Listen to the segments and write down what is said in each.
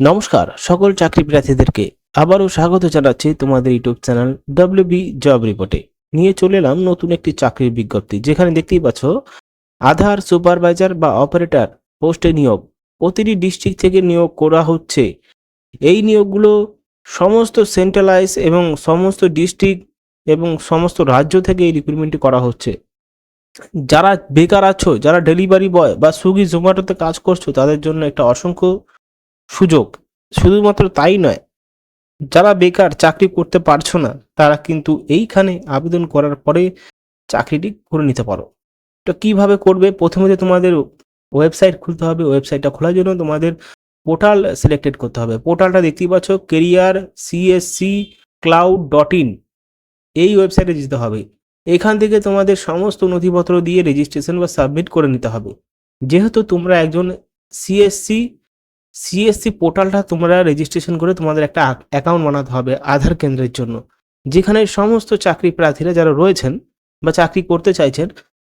নমস্কার সকল চাকরি প্রার্থীদেরকে আবারও স্বাগত জানাচ্ছি তোমাদের ইউটিউব চ্যানেল ডব্লিউবি জব রিপোর্টে। নিয়ে চলে এলাম নতুন একটি চাকরির বিজ্ঞপ্তি, যেখানে দেখতেই পাচ্ছ আধার সুপারভাইজার বা অপারেটর পোস্টে নিয়োগ প্রতিটি ডিস্ট্রিক্ট থেকে নিয়োগ করা হচ্ছে। এই নিয়োগগুলো সমস্ত সেন্ট্রালাইজ এবং সমস্ত ডিস্ট্রিক্ট এবং সমস্ত রাজ্য থেকে এই রিক্রুটমেন্টটি করা হচ্ছে। যারা বেকার আছো, যারা ডেলিভারি বয় বা সুইগি জোম্যাটোতে কাজ করছো, তাদের জন্য একটা অসংখ্য সুযোগ। শুধুমাত্র তাই নয়, যারা বেকার চাকরি করতে পারছো না, তারা কিন্তু এইখানে আবেদন করার পরে চাকরিটি করে নিতে পারো। তো কিভাবে করবে? প্রথমে যে তোমাদের ওয়েবসাইট খুলতে হবে। ওয়েবসাইটটা খোলার জন্য তোমাদের পোর্টাল সিলেক্টেড করতে হবে। পোর্টালটা দেখতেই পাচ্ছ, কেরিয়ার CSC cloud.in, এই ওয়েবসাইটে যেতে হবে। এখান থেকে তোমাদের সমস্ত নথিপত্র দিয়ে রেজিস্ট্রেশন বা সাবমিট করে নিতে হবে। যেহেতু তোমরা একজন সিএসসি পোর্টালটা তোমরা রেজিস্ট্রেশন করে তোমাদের একটা অ্যাকাউন্ট বানাতে হবে আধার কেন্দ্রের জন্য, যেখানে সমস্ত চাকরি প্রার্থীরা যারা রয়েছেন বা চাকরি করতে চাইছেন,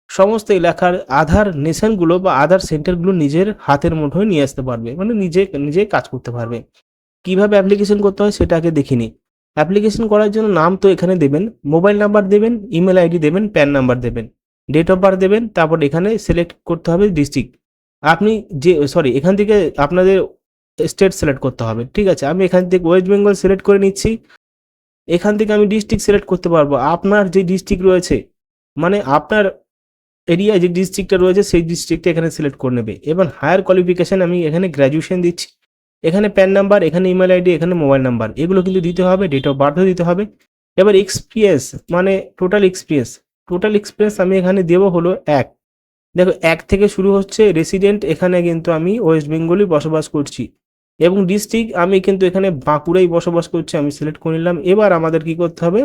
সমস্ত এলাকার আধার নেশনগুলো বা আধার সেন্টারগুলো নিজের হাতের মুঠোয় নিয়ে আসতে পারবে, মানে নিজে নিজে কাজ করতে পারবে। কিভাবে অ্যাপ্লিকেশন করতে হয় সেটা আগে দেখিনি। অ্যাপ্লিকেশন করার জন্য নাম তো এখানে দেবেন, মোবাইল নাম্বার দেবেন, ইমেল আইডি দেবেন, প্যান নাম্বার দেবেন, ডেট অফ বার্থ দেবেন। তারপর এখানে সিলেক্ট করতে হবে ডিস্ট্রিক্ট। আপনি এখান থেকে আপনাদের স্টেট সিলেক্ট করতে হবে। ঠিক আছে, আমি এখান থেকে ওয়েস্ট বেঙ্গল সিলেক্ট করে নিচ্ছি। এখান থেকে আমি ডিস্ট্রিক্ট সিলেক্ট করতে পারবো। আপনার যে ডিস্ট্রিক্ট রয়েছে, মানে আপনার এরিয়ায় যে ডিস্ট্রিক্টটা রয়েছে, সেই ডিস্ট্রিক্টটা এখানে সিলেক্ট করে নেবে। এবার হায়ার কোয়ালিফিকেশান আমি এখানে গ্র্যাজুয়েশন দিচ্ছি। এখানে প্যান নাম্বার, এখানে ইমেল আইডি, এখানে মোবাইল নাম্বার, এগুলো কিন্তু দিতে হবে। ডেট অফ বার্থও দিতে হবে। এবার এক্সপিরিয়েন্স, মানে টোটাল এক্সপিরিয়েন্স আমি এখানে দেবো হলো 1। দেখো, 1 থেকে শুরু হচ্ছে। রেসিডেন্ট এখানে কিন্তু আমি ওয়েস্ট বেঙ্গলই বসবাস করছি, এবং ডিস্ট্রিক্ট আমি কিন্তু এখানে বাঁকুড়াই বসবাস করছি, আমি সিলেক্ট করে নিলাম। এবার আমাদের কি করতে হবে?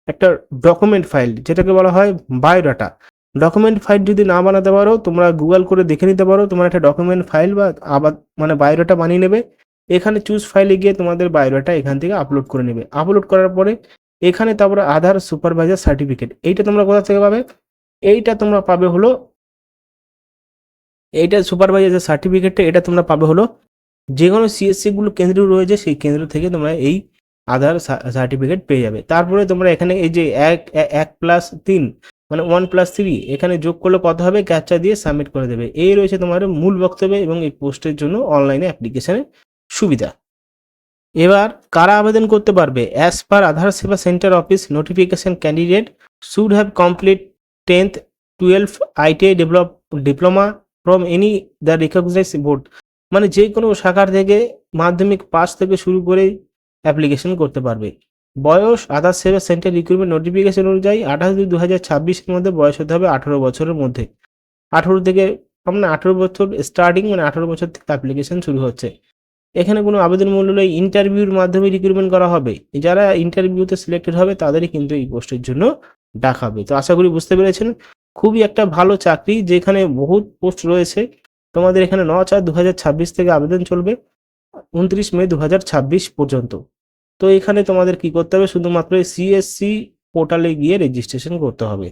একটা ডকুমেন্ট ফাইল, যেটাকে বলা হয় বায়োডাটা। ডকুমেন্ট ফাইল যদি না বানাতে পারো, তোমরা গুগল করে দেখে নিতে পারো। তোমার একটা ডকুমেন্ট ফাইল বা আবার মানে বায়োডাটা বানিয়ে নেবে। এখানে চুজ ফাইলে গিয়ে তোমাদের বায়োডাটা এখান থেকে আপলোড করে নেবে। আপলোড করার পরে এখানে তারপরে আধার সুপারভাইজার সার্টিফিকেট, এইটা তোমরা কোথা থেকে পাবে? এইটা তোমরা পাবে হলো, এইটা সুপারভাইজার সার্টিফিকেটটা এটা তোমরা পাবে হলো যে কোনো সিএসসিগুলো কেন্দ্র রয়েছে, সেই কেন্দ্র থেকে তোমরা এই আধার সার্টিফিকেট পেয়ে যাবে। তারপরে তোমরা এখানে এই যে 1+3 মানে 1+3 এখানে যোগ করলে কত হবে, ক্যাপচা দিয়ে সাবমিট করে দেবে। এই রয়েছে তোমার মূল বক্তব্য এবং এই পোস্টের জন্য অনলাইনে অ্যাপ্লিকেশনের সুবিধা। এবার কারা আবেদন করতে পারবে? As per Aadhaar Seva centre office notification, candidate should have complete 10th 12 ITI diploma from any the recognise board, মানে যে কোনো শাখার থেকে মাধ্যমিক পাস থেকে শুরু করে অ্যাপ্লিকেশন করতে পারবে। বয়স আধার সেবা সেন্টার রিক্রুটমেন্ট নোটিফিকেশন অনুযায়ী 28/2/2026 মধ্যে বয়স হতে হবে 18 বছরের মধ্যে। 18 থেকে মানে 18 বছর স্টার্টিং, মানে 18 বছর থেকে অ্যাপ্লিকেশন শুরু হচ্ছে। এখানে কোনো আবেদন মূল্য নেই। ইন্টারভিউর মাধ্যমে রিক্রুটমেন্ট করা হবে। যারা ইন্টারভিউতে সিলেক্টেড হবে তাদেরই কিন্তু এই পোস্টের জন্য ডাকা হবে। তো আশা করি বুঝতে পেরেছেন। খুবই একটা ভালো চাকরি, যেখানে বহুত পোস্ট রয়েছে। তোমাদের এখানে 9/4/2026 থেকে আবেদন চলবে 29 মে 2026 পর্যন্ত। তো এখানে তোমাদের কি করতে হবে? শুধুমাত্র CSC পোর্টালে গিয়ে রেজিস্ট্রেশন করতে হবে।